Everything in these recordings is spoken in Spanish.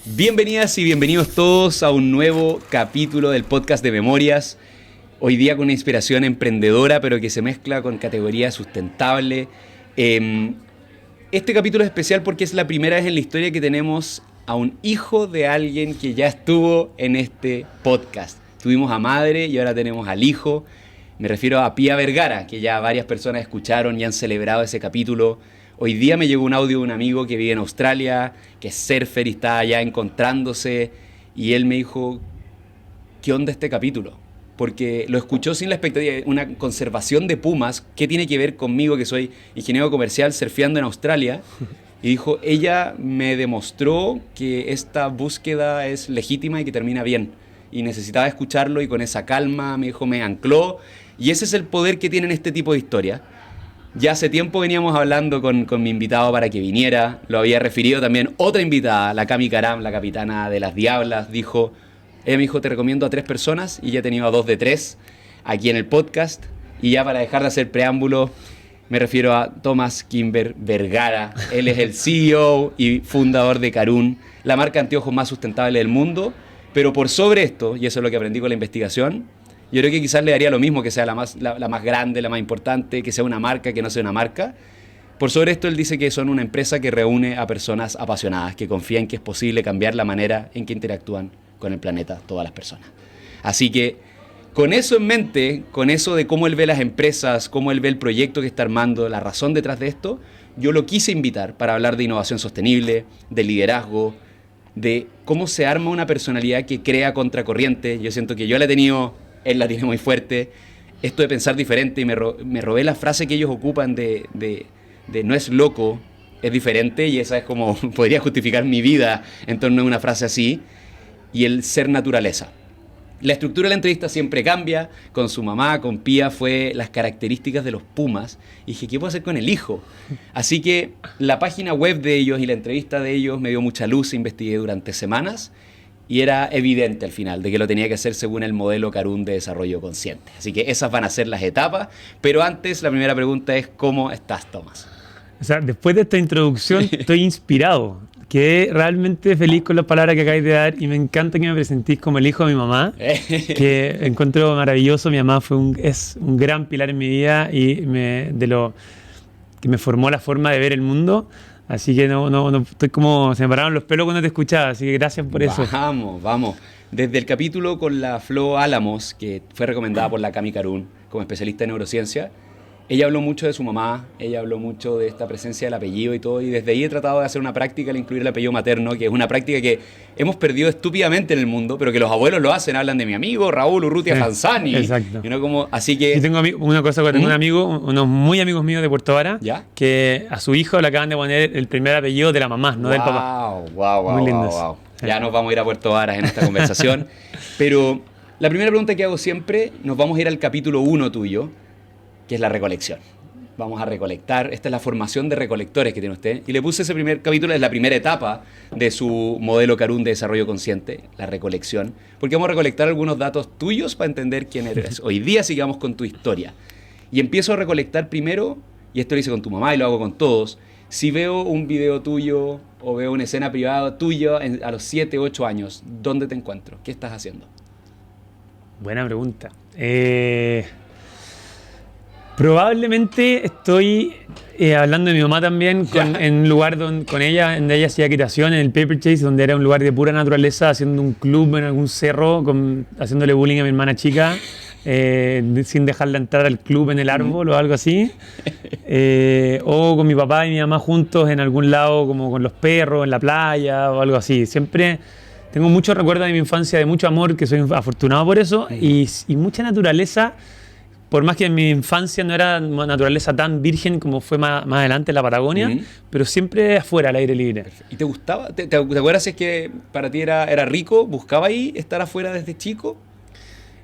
Bienvenidas y bienvenidos todos a un nuevo capítulo del podcast de Memorias. Hoy día con una inspiración emprendedora, pero que se mezcla con categoría sustentable. Este capítulo es especial porque es la primera vez en la historia que tenemos a un hijo de alguien que ya estuvo en este podcast. Tuvimos a madre y ahora tenemos al hijo. Me refiero a Pía Vergara, que ya varias personas escucharon y han celebrado ese capítulo. Hoy día me llegó un audio de un amigo que vive en Australia, que es surfer y está allá encontrándose, y él me dijo, ¿qué onda este capítulo? Porque lo escuchó sin la expectativa de una conservación de pumas. ¿Qué tiene que ver conmigo, que soy ingeniero comercial surfeando en Australia? Y dijo, ella me demostró que esta búsqueda es legítima y que termina bien. Y necesitaba escucharlo, y con esa calma, me dijo, me ancló. Y ese es el poder que tienen este tipo de historias. Ya hace tiempo veníamos hablando con mi invitado para que viniera. Lo había referido también otra invitada, la Cami Caram, la capitana de las Diablas. Ella me dijo, te recomiendo a 3 personas, y ya he tenido a 2 de 3 aquí en el podcast. Y ya para dejar de hacer preámbulos, me refiero a Tomás Kimber Vergara. Él es el CEO y fundador de Karun, la marca de anteojos más sustentable del mundo. Pero por sobre esto, y eso es lo que aprendí con la investigación, yo creo que quizás le daría lo mismo que sea la más grande, la más importante, que sea una marca, que no sea una marca. Por sobre esto, él dice que son una empresa que reúne a personas apasionadas, que confían que es posible cambiar la manera en que interactúan con el planeta todas las personas. Así que, con eso en mente, con eso de cómo él ve las empresas, cómo él ve el proyecto que está armando, la razón detrás de esto, yo lo quise invitar para hablar de innovación sostenible, de liderazgo, de cómo se arma una personalidad que crea contracorriente. Yo siento que yo la he tenido, él la tiene muy fuerte, esto de pensar diferente, y me robé la frase que ellos ocupan de no es loco, es diferente, y esa es como, podría justificar mi vida en torno a una frase así, y el ser naturaleza. La estructura de la entrevista siempre cambia. Con su mamá, con Pía, fue las características de los pumas. Y dije, ¿qué puedo hacer con el hijo? Así que la página web de ellos y la entrevista de ellos me dio mucha luz. Investigué durante semanas y era evidente al final de que lo tenía que hacer según el modelo Karun de desarrollo consciente. Así que esas van a ser las etapas. Pero antes, la primera pregunta es, ¿cómo estás, Tomás? O sea, después de esta introducción estoy inspirado. Quedé realmente feliz con las palabras que acabáis de dar, y me encanta que me presentís como el hijo de mi mamá, que encuentro maravilloso. Mi mamá es un gran pilar en mi vida y que me formó la forma de ver el mundo. Así que no estoy como, se me pararon los pelos cuando te escuchaba, así que gracias por eso. Vamos. Desde el capítulo con la Flo Álamos, que fue recomendada por la Cami Karun como especialista en neurociencia, ella habló mucho de su mamá, ella habló mucho de esta presencia del apellido y todo, y desde ahí he tratado de hacer una práctica al incluir el apellido materno, que es una práctica que hemos perdido estúpidamente en el mundo, pero que los abuelos lo hacen, hablan de mi amigo Raúl Urrutia Fanzani. Exacto. Y no como, así que... Yo tengo una cosa, tengo un amigo, unos muy amigos míos de Puerto Vara, ¿ya? Que a su hijo le acaban de poner el primer apellido de la mamá, no del papá. Muy lindos. Ya nos vamos a ir a Puerto Varas en esta conversación. Pero la primera pregunta que hago siempre, nos vamos a ir al capítulo 1 tuyo, que es la recolección. Vamos a recolectar. Esta es la formación de recolectores que tiene usted. Y le puse ese primer capítulo, es la primera etapa de su modelo Karun de desarrollo consciente, la recolección. Porque vamos a recolectar algunos datos tuyos para entender quién eres hoy día, sigamos con tu historia. Y empiezo a recolectar primero, y esto lo hice con tu mamá y lo hago con todos, si veo un video tuyo o veo una escena privada tuya a los 7, 8 años, ¿dónde te encuentro? ¿Qué estás haciendo? Buena pregunta. Probablemente estoy hablando de mi mamá también, en un lugar con ella, donde ella hacía equitación, en el Paper Chase, donde era un lugar de pura naturaleza, haciendo un club en algún cerro, haciéndole bullying a mi hermana chica, sin dejarla entrar al club en el árbol o algo así. O con mi papá y mi mamá juntos en algún lado, como con los perros, en la playa o algo así. Siempre tengo muchos recuerdos de mi infancia, de mucho amor, que soy afortunado por eso, y mucha naturaleza. Por más que en mi infancia no era una naturaleza tan virgen como fue más adelante en la Patagonia, pero siempre afuera, al aire libre. ¿Y te gustaba? ¿Te acuerdas si es que para ti era rico? ¿Buscaba ahí estar afuera desde chico?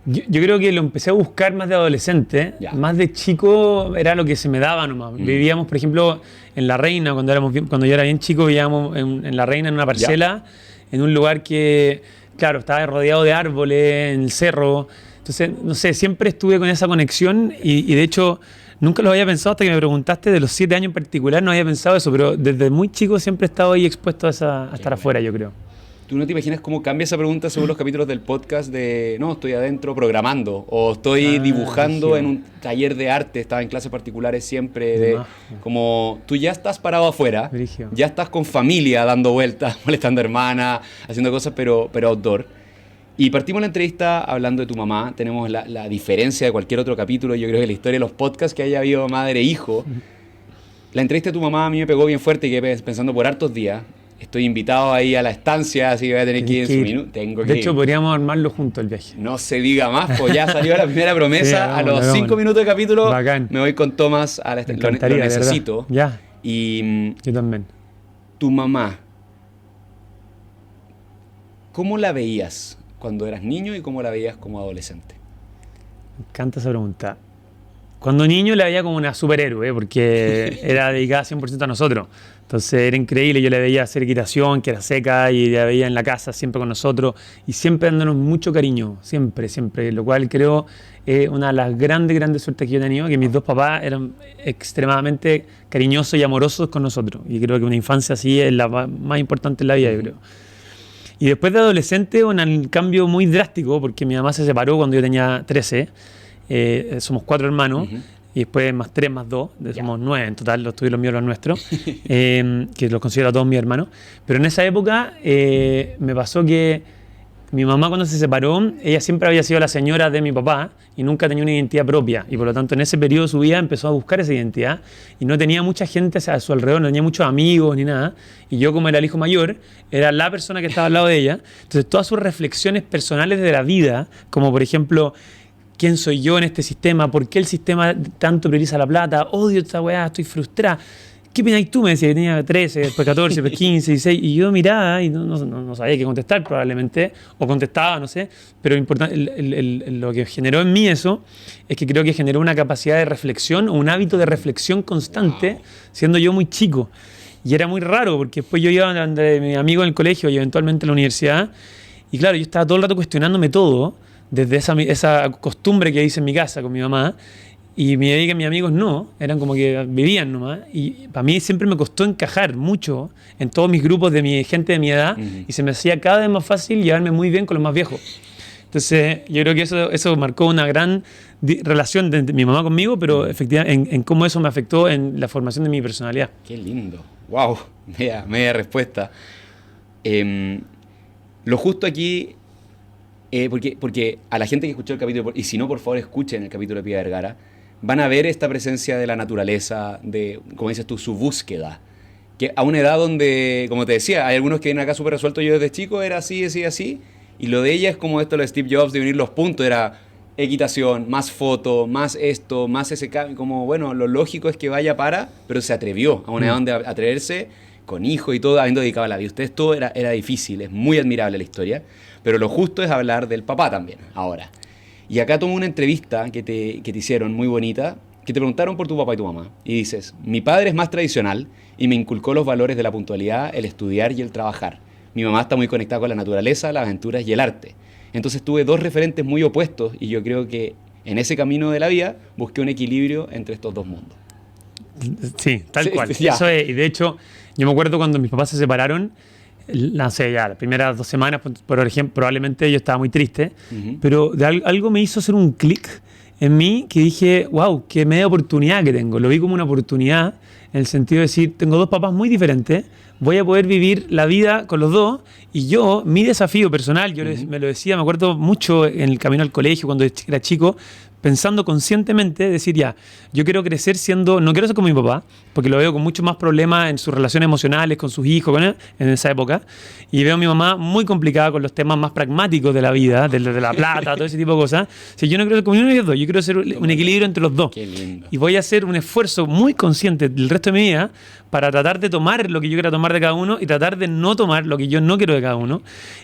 Yo creo que lo empecé a buscar más de adolescente. Más de chico era lo que se me daba nomás. Vivíamos, por ejemplo, en La Reina, cuando yo era bien chico, vivíamos en La Reina, en una parcela, en un lugar que, claro, estaba rodeado de árboles, en el cerro. Entonces, no sé, siempre estuve con esa conexión y de hecho nunca lo había pensado hasta que me preguntaste de los 7 años en particular, no había pensado eso, pero desde muy chico siempre he estado ahí expuesto a estar afuera, yo creo. ¿Tú no te imaginas cómo cambia esa pregunta según los capítulos del podcast de, no, estoy adentro programando o estoy dibujando en un taller de arte, estaba en clases particulares siempre, como tú ya estás parado afuera, Brigio. ya estás con familia dando vueltas, molestando a hermanas, haciendo cosas, pero outdoor. Y partimos la entrevista hablando de tu mamá, tenemos la diferencia de cualquier otro capítulo, yo creo que la historia de los podcasts que haya habido madre e hijo. La entrevista de tu mamá a mí me pegó bien fuerte y quedé pensando por hartos días. Estoy invitado ahí a la estancia, así que voy a tener que ir en su minuto. De hecho, podríamos armarlo juntos el viaje. No se diga más, pues ya salió la primera promesa. Sí, hagámoslo, a los 5 minutos de capítulo bacán. Me voy con Tomás a la estancia. Lo necesito. Ya. Y yo también. Tu mamá, ¿cómo la veías cuando eras niño y cómo la veías como adolescente? Me encanta esa pregunta. Cuando niño la veía como una superhéroe, porque era dedicada 100% a nosotros. Entonces era increíble, yo la veía hacer equitación, que era seca, y la veía en la casa siempre con nosotros, y siempre dándonos mucho cariño, siempre, lo cual creo es una de las grandes suertes que yo he tenido, que mis dos papás eran extremadamente cariñosos y amorosos con nosotros, y creo que una infancia así es la más importante en la vida, yo creo. Y después de adolescente, un cambio muy drástico, porque mi mamá se separó cuando yo tenía 13, somos 4 hermanos, y después más 3 más 2, somos 9 en total, los tuyos, los míos, los nuestros, que los considero a todos mis hermanos. Pero en esa época me pasó que mi mamá, cuando se separó, ella siempre había sido la señora de mi papá y nunca tenía una identidad propia, y por lo tanto en ese periodo de su vida empezó a buscar esa identidad y no tenía mucha gente a su alrededor, no tenía muchos amigos ni nada, y yo, como era el hijo mayor, era la persona que estaba al lado de ella. Entonces todas sus reflexiones personales de la vida, como por ejemplo, ¿quién soy yo en este sistema? ¿Por qué el sistema tanto prioriza la plata? Odio esta weá, estoy frustrada. ¿Qué opinas tú? Me decía que tenía 13, después 14, después 15, 16, y yo miraba y no sabía qué contestar probablemente, o contestaba, no sé, pero lo que generó en mí eso es que creo que generó una capacidad de reflexión o un hábito de reflexión constante, siendo yo muy chico. Y era muy raro, porque después yo iba de mi amigo en el colegio y eventualmente en la universidad, y claro, yo estaba todo el rato cuestionándome todo, desde esa costumbre que hice en mi casa con mi mamá, y mi amiga y mis amigos no, eran como que vivían nomás, y para mí siempre me costó encajar mucho en todos mis grupos de gente de mi edad, y se me hacía cada vez más fácil llevarme muy bien con los más viejos. Entonces yo creo que eso marcó una gran relación de mi mamá conmigo, pero efectivamente en cómo eso me afectó en la formación de mi personalidad. Qué lindo, wow, media respuesta. Lo justo aquí... porque a la gente que escuchó el capítulo, y si no, por favor escuchen el capítulo de Pía Vergara, van a ver esta presencia de la naturaleza, de, como dices tú, su búsqueda. Que a una edad donde, como te decía, hay algunos que vienen acá súper resueltos. Yo desde chico era así, y lo de ella es como esto, lo de Steve Jobs, de unir los puntos, era equitación, más foto, más esto, más ese cambio, como bueno, lo lógico es que vaya pero se atrevió a una edad donde atreverse, con hijo y todo, habiendo dedicado a la vida. Ustedes todo era difícil, es muy admirable la historia. Pero lo justo es hablar del papá también, ahora. Y acá tomo una entrevista que te hicieron muy bonita, que te preguntaron por tu papá y tu mamá. Y dices, mi padre es más tradicional y me inculcó los valores de la puntualidad, el estudiar y el trabajar. Mi mamá está muy conectada con la naturaleza, las aventuras y el arte. Entonces tuve 2 referentes muy opuestos y yo creo que en ese camino de la vida busqué un equilibrio entre estos 2 mundos. Sí, tal cual. Eso es, y de hecho, yo me acuerdo cuando mis papás se separaron, no sé, ya las primeras 2 semanas, por ejemplo, probablemente yo estaba muy triste, pero algo me hizo hacer un clic en mí que dije, wow, qué media oportunidad que tengo. Lo vi como una oportunidad en el sentido de decir, tengo 2 papás muy diferentes, voy a poder vivir la vida con los 2, y yo, mi desafío personal, yo me lo decía, me acuerdo mucho en el camino al colegio cuando era chico, pensando conscientemente, decir ya, yo quiero crecer no quiero ser como mi papá, porque lo veo con mucho más problemas en sus relaciones emocionales, con sus hijos, con él, en esa época, y veo a mi mamá muy complicada con los temas más pragmáticos de la vida, de la plata, todo ese tipo de cosas. Si yo no quiero ser como uno de los 2, yo quiero hacer un equilibrio entre los 2. Qué lindo. Y voy a hacer un esfuerzo muy consciente del resto de mi vida para tratar de tomar lo que yo quiera tomar de cada uno y tratar de no tomar lo que yo no quiero de cada uno.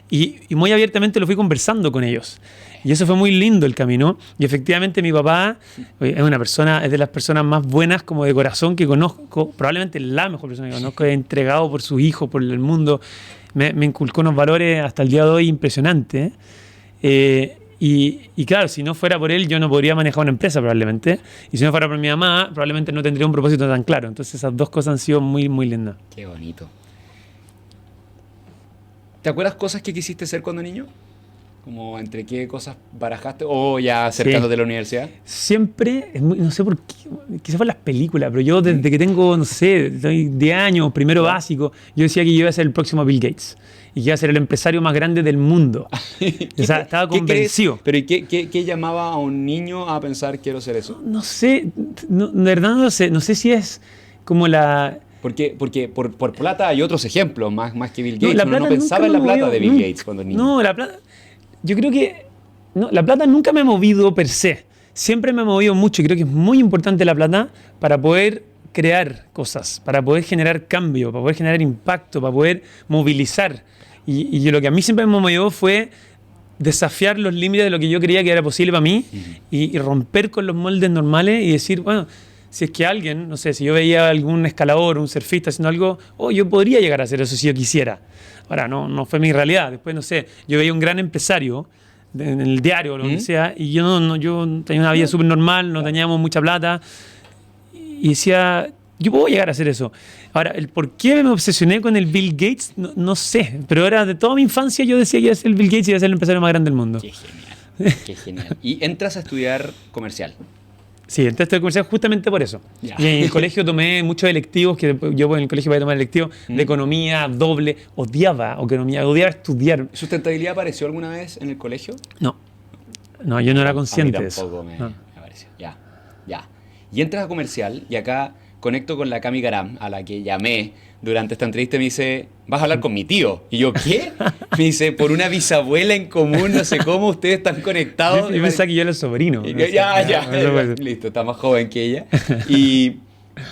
Y muy abiertamente lo fui conversando con ellos. Y eso fue muy lindo el camino. Y efectivamente mi papá es de las personas más buenas como de corazón que conozco, probablemente la mejor persona que conozco, es entregado por su hijo, por el mundo. Me inculcó unos valores hasta el día de hoy impresionantes. Y claro, si no fuera por él, yo no podría manejar una empresa probablemente. Y si no fuera por mi mamá, probablemente no tendría un propósito tan claro. Entonces esas 2 cosas han sido muy, muy lindas. Qué bonito. ¿Te acuerdas cosas que quisiste ser cuando niño? Como entre qué cosas barajaste o ya acercándote de la universidad. Siempre, no sé por qué, quizás fue las películas, pero yo desde que tengo, no sé, de años, primero básico, yo decía que yo iba a ser el próximo Bill Gates y que iba a ser el empresario más grande del mundo. O sea, estaba convencido. ¿Pero qué llamaba a un niño a pensar quiero ser eso? No sé, de verdad no sé si es como la... Porque por plata hay otros ejemplos, más que Bill Gates. la Uno plata no pensaba en la plata de Bill Gates cuando niño. No, la plata... Yo creo que la plata nunca me ha movido per se. Siempre me ha movido mucho y creo que es muy importante la plata para poder crear cosas, para poder generar cambio, para poder generar impacto, para poder movilizar. Y lo que a mí siempre me movió fue desafiar los límites de lo que yo creía que era posible para mí y romper con los moldes normales y decir, bueno, si es que alguien, no sé, si yo veía algún escalador, un surfista haciendo algo, yo podría llegar a hacer eso si yo quisiera. Ahora, no fue mi realidad. Después, no sé, yo veía un gran empresario en el diario o lo que sea, y yo tenía una vida súper normal, no teníamos mucha plata, y decía, yo puedo llegar a hacer eso. Ahora, el por qué me obsesioné con el Bill Gates, no sé, pero era de toda mi infancia yo decía que iba a ser el Bill Gates y iba a ser el empresario más grande del mundo. Qué genial, qué genial. Y entras a estudiar comercial. Sí, entré a estudiar comercial justamente por eso. Ya. Y en el colegio tomé muchos electivos, que yo en el colegio voy a tomar electivos de economía, doble, odiaba estudiar. ¿Sustentabilidad apareció alguna vez en el colegio? No, yo no era consciente A mí de eso. tampoco me apareció. Ya. Y entras a comercial y acá conecto con la Cami Garam, a la que llamé durante esta entrevista y me dice, vas a hablar con mi tío. Y yo, ¿qué? Me dice, por una bisabuela en común, no sé cómo, ustedes están conectados. Yo pensaba que yo era el sobrino. Listo, está más joven que ella. Y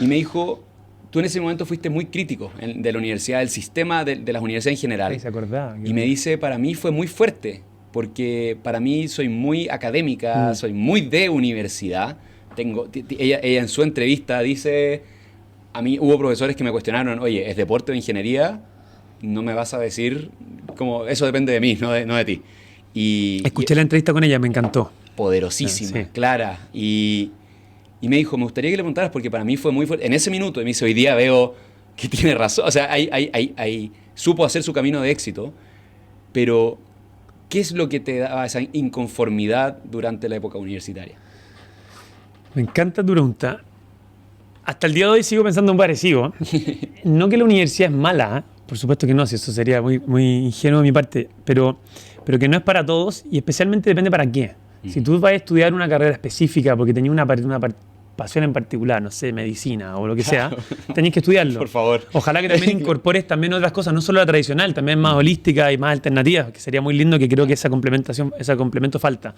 me dijo, tú en ese momento fuiste muy crítico de la universidad, del sistema de las universidades en general. Ay, se acordaba. Y me dice, para mí fue muy fuerte, porque para mí soy muy académica, soy muy de universidad. Ella en su entrevista dice, a mí hubo profesores que me cuestionaron, oye, ¿es deporte o ingeniería? No me vas a decir, como eso depende de mí, no de ti. Escuché la entrevista con ella, me encantó. Poderosísima, Sí. clara. Y me dijo, me gustaría que le preguntaras, porque para mí fue muy fuerte. En ese minuto, y me dice, hoy día veo que tiene razón. O sea, supo hacer su camino de éxito, pero ¿qué es lo que te daba esa inconformidad durante la época universitaria? Me encanta tu pregunta. Hasta el día de hoy sigo pensando un parecido. No que la universidad es mala, ¿eh? Por supuesto que no, si eso sería muy, muy ingenuo de mi parte, pero que no es para todos y especialmente depende para qué. Si tú vas a estudiar una carrera específica porque tenías una pasión en particular, no sé, medicina o lo que sea, tenés que estudiarlo. Por favor. Ojalá que también incorpores también otras cosas, no solo la tradicional, también más holística y más alternativas, que sería muy lindo, que creo que ese complemento falta.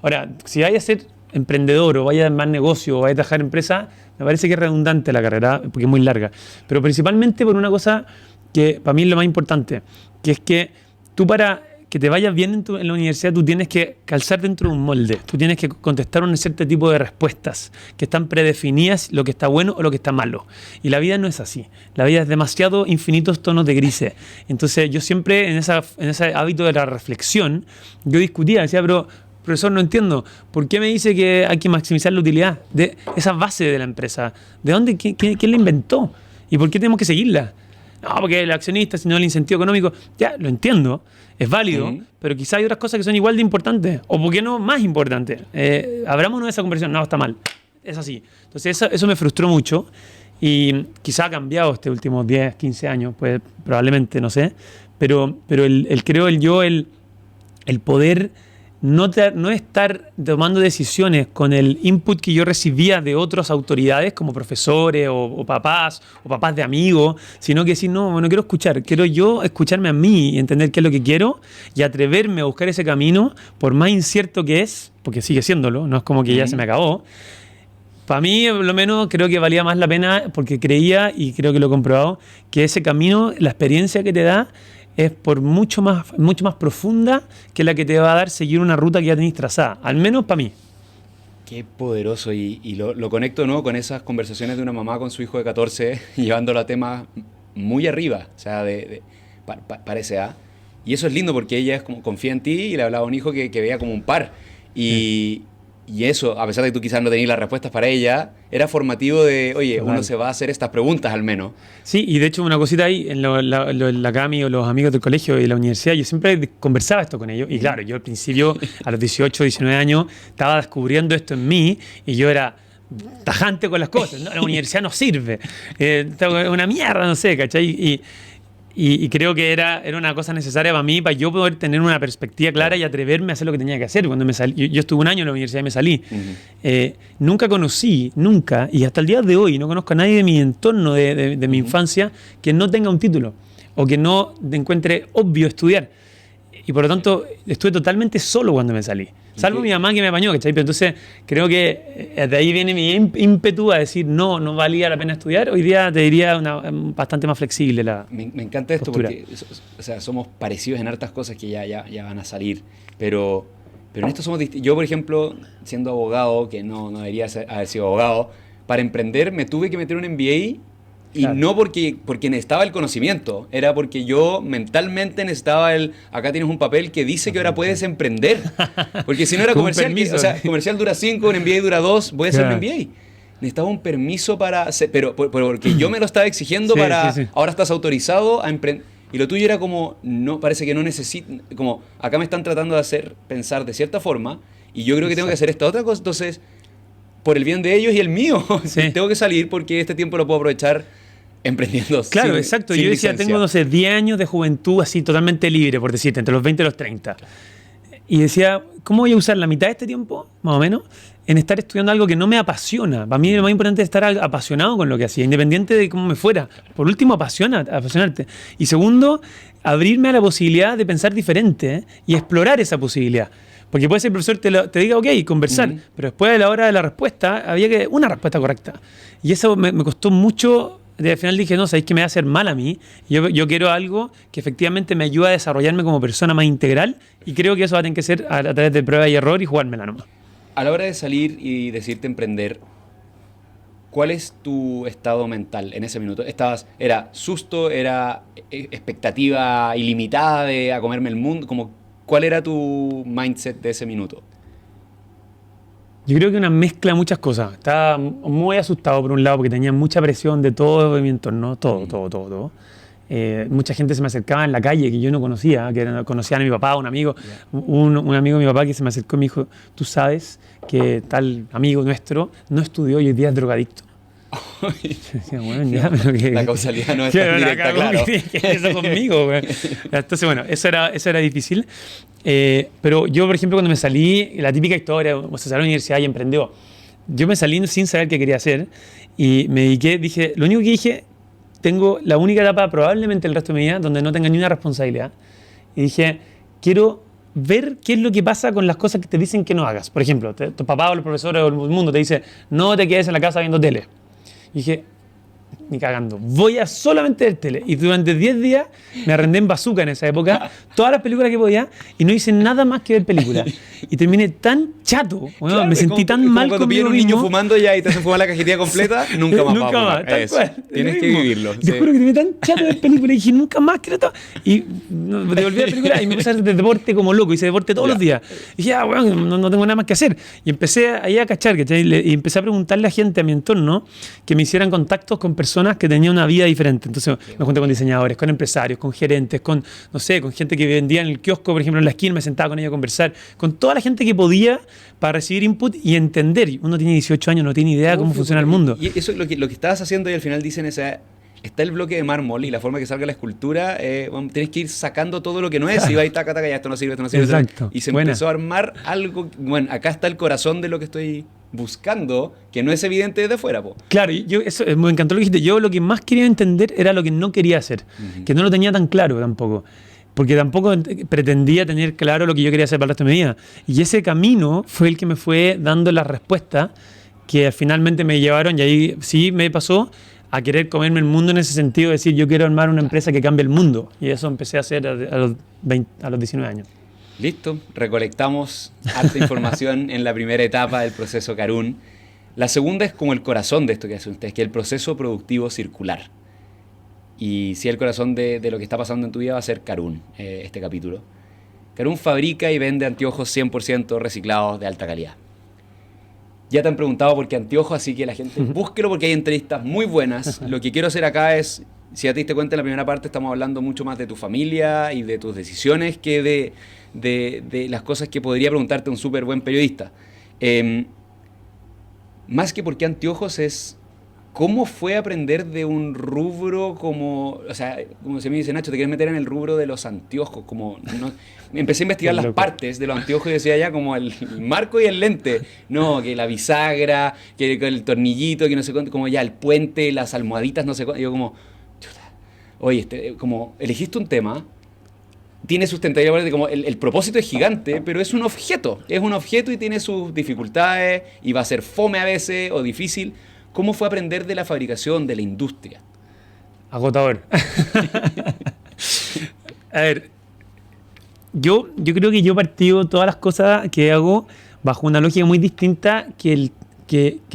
Ahora, si vayas a ser emprendedor o vayas a más negocio o vayas a trabajar en empresa, me parece que es redundante la carrera porque es muy larga. Pero principalmente por una cosa que para mí es lo más importante, que es que tú para que te vayas bien en la universidad, tú tienes que calzar dentro de un molde. Tú tienes que contestar un cierto tipo de respuestas que están predefinidas, lo que está bueno o lo que está malo. Y la vida no es así. La vida es demasiado infinitos tonos de grises. Entonces yo siempre en ese hábito de la reflexión, yo discutía, decía, pero profesor, no entiendo, ¿por qué me dice que hay que maximizar la utilidad de esa base de la empresa? ¿De dónde? ¿Quién la inventó? ¿Y por qué tenemos que seguirla? No, porque el accionista, si no el incentivo económico, ya lo entiendo, es válido, pero quizá hay otras cosas que son igual de importantes, o por qué no más importantes. Abrámonos de esa conversación, no, está mal, es así. Entonces eso me frustró mucho y quizá ha cambiado estos últimos 10, 15 años, pues probablemente, no sé, pero el poder no estar tomando decisiones con el input que yo recibía de otras autoridades como profesores o papás de amigos, sino que decir, no quiero escuchar, quiero yo escucharme a mí y entender qué es lo que quiero y atreverme a buscar ese camino, por más incierto que es, porque sigue siéndolo, no es como que ya se me acabó. Para mí, por lo menos, creo que valía más la pena porque creía, y creo que lo he comprobado, que ese camino, la experiencia que te da, es mucho más profunda que la que te va a dar seguir una ruta que ya tenés trazada, al menos para mí. Qué poderoso, y lo conecto, ¿no?, con esas conversaciones de una mamá con su hijo de 14, llevándolo a temas muy arriba, o sea, para esa edad. Y eso es lindo porque ella es como confía en ti y le hablaba a un hijo que veía como un par. Y Y eso, a pesar de que tú quizás no tenías las respuestas para ella, era formativo de, oye, Total. uno se va a hacer estas preguntas al menos. Sí, y de hecho una cosita ahí, en la Cami o los amigos del colegio y de la universidad, yo siempre conversaba esto con ellos. Y claro, yo al principio, a los 18, 19 años, estaba descubriendo esto en mí y yo era tajante con las cosas. ¿No? La universidad no sirve. Es una mierda, no sé, ¿cachai? Y creo que era una cosa necesaria para mí, para yo poder tener una perspectiva clara y atreverme a hacer lo que tenía que hacer. Cuando me salí, yo estuve un año en la universidad y me salí. Nunca conocí, y hasta el día de hoy, no conozco a nadie de mi entorno, de mi infancia, que no tenga un título o que no encuentre obvio estudiar. Y por lo tanto, estuve totalmente solo cuando me salí. Salvo mi mamá que me apañó, ¿cachai? Pero entonces, creo que de ahí viene mi ímpetu a decir, no valía la pena estudiar. Hoy día te diría bastante más flexible la Me encanta esto postura. porque o sea, somos parecidos en hartas cosas que ya van a salir, pero en esto somos distintos. Yo, por ejemplo, siendo abogado, que no debería haber sido abogado, para emprender me tuve que meter un MBA. Y Claro. no porque necesitaba el conocimiento, era porque yo mentalmente necesitaba acá tienes un papel que dice que ahora puedes emprender. Porque si no era Con un comercial, permiso. o sea, comercial dura 5, un MBA dura 2, voy a hacer un Claro. MBA. Necesitaba un permiso para hacer, pero porque yo me lo estaba exigiendo Sí, para, sí, sí. ahora estás autorizado a emprender. Y lo tuyo era como, no, parece que no necesito, como, acá me están tratando de hacer pensar de cierta forma, y yo creo que tengo que hacer esta otra cosa, entonces, por el bien de ellos y el mío, Sí. tengo que salir porque este tiempo lo puedo aprovechar emprendiendo. Claro, sin- exacto. sin Yo decía, licencia. tengo, no sé, 10 años de juventud así totalmente libre, por decirte, entre los 20 y los 30. Y decía, ¿cómo voy a usar la mitad de este tiempo, más o menos, en estar estudiando algo que no me apasiona? Para mí lo más importante es estar apasionado con lo que hacía, independiente de cómo me fuera. Por último, apasionarte. Y segundo, abrirme a la posibilidad de pensar diferente, ¿eh? Y explorar esa posibilidad. Porque puede ser el profesor te diga, ok, conversar, pero después de la hora de la respuesta, había que una respuesta correcta. Y eso me costó mucho. Al final dije, no, sabéis que me va a hacer mal a mí. Yo quiero algo que efectivamente me ayude a desarrollarme como persona más integral y creo que eso va a tener que ser a través de prueba y error y jugármela nomás. A la hora de salir y decirte emprender, ¿cuál es tu estado mental en ese minuto? ¿Era susto? ¿Era expectativa ilimitada de a comerme el mundo? Como, ¿cuál era tu mindset de ese minuto? Yo creo que una mezcla de muchas cosas. Estaba muy asustado por un lado porque tenía mucha presión de todo mi entorno, todo. Mucha gente se me acercaba en la calle que yo no conocía, conocían a mi papá, un amigo, un amigo de mi papá que se me acercó y me dijo, tú sabes que tal amigo nuestro no estudió y hoy día es drogadicto. Yo decía, bueno, ya, pero que, La causalidad no es claro, tan la directa, cagó, claro. ¿qué es eso conmigo, güey? Entonces, bueno, eso era difícil. Pero yo, por ejemplo, cuando me salí, la típica historia, o sea, salí a la universidad y emprendió. Yo me salí sin saber qué quería hacer y me dije, lo único que dije, tengo la única etapa probablemente el resto de mi vida donde no tenga ni una responsabilidad. Y dije, quiero ver qué es lo que pasa con las cosas que te dicen que no hagas. Por ejemplo, tu papá o los profesores o el mundo te dice, no te quedes en la casa viendo tele. Y dije, ni cagando, voy a solamente ver tele. Y durante 10 días me arrendé en Bazooka en esa época, todas las películas que podía, y no hice nada más que ver películas. Y terminé tan chato, bueno, Claro, me es sentí como- tan es como mal cuando pillan conmigo un niño mismo. fumando ya y te hacen fumar la cajetilla completa, nunca más Nunca va a más, fumar. tal Eso. cual. Tienes Lo que mismo. vivirlo. Te juro que terminé tan chato de películas y dije, nunca más quiero esto. Y devolví la película y me puse a hacer deporte como loco. Hice deporte todos Ya. los días. Y dije, bueno, no tengo nada más que hacer. Y empecé ahí a cachar, ¿cachai? Y empecé a preguntarle a gente a mi entorno que me hicieran contactos con personas que tenían una vida diferente. Entonces me junté con diseñadores, con empresarios, con gerentes, con, no sé, con gente que vendía en el kiosco, por ejemplo, en la esquina, me sentaba con ellos a conversar, con toda la gente que podía para recibir input y entender. Uno tiene 18 años, no tiene idea de cómo funciona el mundo. Y eso es lo que estabas haciendo y al final dicen esa... Está el bloque de mármol y la forma que salga la escultura, bueno, tienes que ir sacando todo lo que no es y va ahí taca, ya esto no sirve, esto no sirve. Exacto. Y se Buena. empezó a armar algo, bueno, acá está el corazón de lo que estoy buscando, que no es evidente desde fuera, po. Claro, eso me encantó lo que dijiste. Yo lo que más quería entender era lo que no quería hacer, que no lo tenía tan claro tampoco. Porque tampoco pretendía tener claro lo que yo quería hacer para el resto de mi vida. Y ese camino fue el que me fue dando las respuestas que finalmente me llevaron, y ahí sí me pasó, a querer comerme el mundo en ese sentido, de decir, yo quiero armar una empresa que cambie el mundo. Y eso empecé a hacer a los 19 años. Listo, recolectamos harta información en la primera etapa del proceso Karún. La segunda es como el corazón de esto que hacen ustedes, que es el proceso productivo circular. Y sí, el corazón de lo que está pasando en tu vida va a ser Karún, este capítulo. Karún fabrica y vende anteojos 100% reciclados de alta calidad. Ya te han preguntado por qué anteojos, así que la gente búsquelo porque hay entrevistas muy buenas. Lo que quiero hacer acá es, si ya te diste cuenta en la primera parte, estamos hablando mucho más de tu familia y de tus decisiones que de las cosas que podría preguntarte un súper buen periodista. Más que por qué anteojos es cómo fue aprender de un rubro como, o sea, como se me dice, Nacho, te quieres meter en el rubro de los anteojos, como, no, empecé a investigar las partes de los anteojos y decía ya como el marco y el lente, no, que la bisagra, que el tornillito, que no sé cuánto, como ya el puente, las almohaditas, no sé cuánto, yo como, chuta, oye, como elegiste un tema, tiene sustentabilidad, como el propósito es gigante, pero es un objeto y tiene sus dificultades y va a ser fome a veces o difícil. ¿Cómo fue aprender de la fabricación, de la industria? Agotador. A ver, yo creo que yo partido todas las cosas que hago bajo una lógica muy distinta que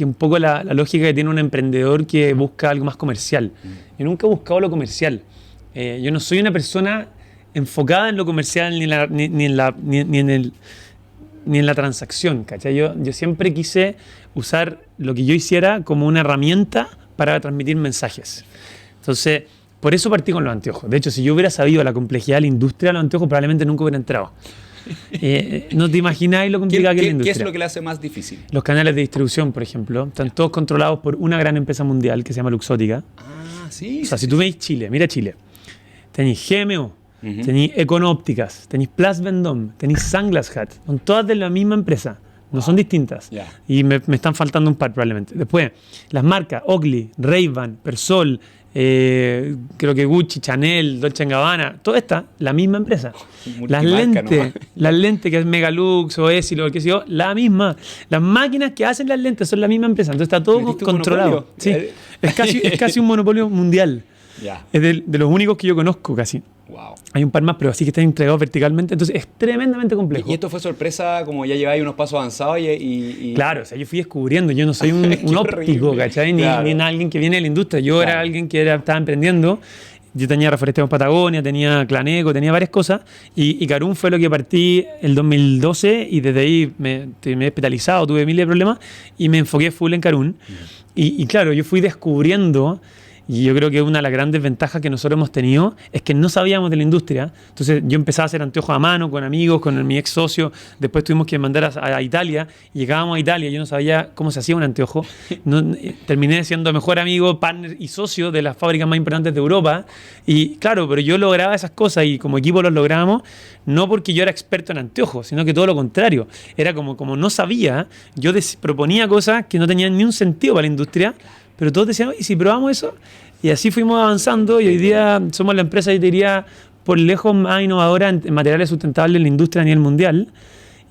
un poco la lógica que tiene un emprendedor que busca algo más comercial. Yo nunca he buscado lo comercial. Yo no soy una persona enfocada en lo comercial ni en la transacción, ¿cachai? Yo siempre quise usar lo que yo hiciera como una herramienta para transmitir mensajes. Entonces, por eso partí con los anteojos. De hecho, si yo hubiera sabido la complejidad de la industria de los anteojos, probablemente nunca hubiera entrado. No te imagináis lo complicada que es la industria. ¿Qué es lo que le hace más difícil? Los canales de distribución, por ejemplo, están todos controlados por una gran empresa mundial que se llama Luxottica. Ah, sí. O sea, si tú veis Chile, mira Chile, tenéis GMO, tenéis Econópticas, tenéis Plus Vendôme, tenéis Sunglass Hut, son todas de la misma empresa, no son distintas. Yeah. Y me están faltando un par probablemente. Después, las marcas Oakley, Ray-Ban, Persol, creo que Gucci, Chanel, Dolce & Gabbana, toda esta, la misma empresa. Las lentes que es Megalux o Essilor, qué sé yo, la misma. Las máquinas que hacen las lentes son la misma empresa, entonces está todo controlado. Sí, es casi un monopolio mundial. Yeah. Es de los únicos que yo conozco casi. Wow. Hay un par más, pero así que están entregados verticalmente, entonces es tremendamente complejo. ¿Y esto fue sorpresa, como ya lleváis unos pasos avanzados y... Claro, o sea, yo fui descubriendo, yo no soy un óptico, ¿cachai? Ni alguien que viene de la industria, yo era alguien que estaba emprendiendo. Yo tenía Reforestemos Patagonia, tenía Claneco, tenía varias cosas, y Carún fue lo que partí el 2012, y desde ahí me he hospitalizado, tuve miles de problemas, y me enfoqué full en Carún. Y claro, yo fui descubriendo. Y yo creo que una de las grandes ventajas que nosotros hemos tenido es que no sabíamos de la industria. Entonces yo empezaba a hacer anteojos a mano con amigos, con mi ex socio. Después tuvimos que mandar a Italia. Y llegábamos a Italia, yo no sabía cómo se hacía un anteojo. Terminé siendo mejor amigo, partner y socio de las fábricas más importantes de Europa. Y claro, pero yo lograba esas cosas y como equipo los logramos, no porque yo era experto en anteojos, sino que todo lo contrario. Era como no sabía, yo proponía cosas que no tenían ni un sentido para la industria. Pero todos decían, ¿y si probamos eso? Y así fuimos avanzando y hoy día somos la empresa, yo diría, por lejos más innovadora en materiales sustentables en la industria a nivel mundial.